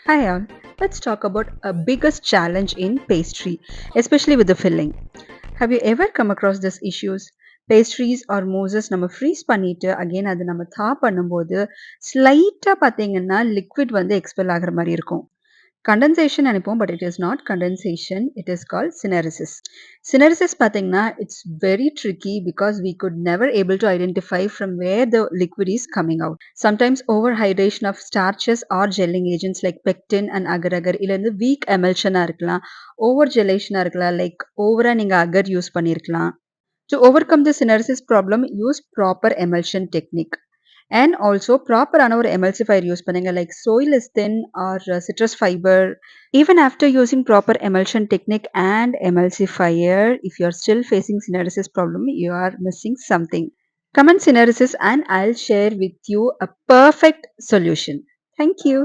Hi all, let's talk about a biggest challenge in pastry, especially with the filling. Have you ever come across these issues? Pastries or mousses நம்ம freeze பண்ணிட்டு again அது நம்ம பண்ணும்போது ஸ்லைட்டாக பார்த்தீங்கன்னா liquid வந்து expel ஆகுற மாதிரி இருக்கும். கண்டென்சேஷன் நினைப்போம், but it is not condensation. It is called syneresis. Syneresis பார்த்தீங்கன்னா it's very tricky because we could never able to identify from where the liquid is coming out. Sometimes overhydration of starches or gelling agents like pectin and agar-agar இல்ல வந்து weak emulsion இருக்கலாம், over gelation இருக்கலாம், like ஓவரா நீங்க agar use பண்ணியிருக்கலாம். To overcome the synersis problem, use proper emulsion technique. And also ப்ராப்பரான ஒரு emulsifier use பண்ணுங்க, like soylestin or citrus fiber. Even after using proper emulsion technique and emulsifier, if you are still facing synersis problem, you are missing something. Come on synersis and I'll share with you a perfect solution. Thank you.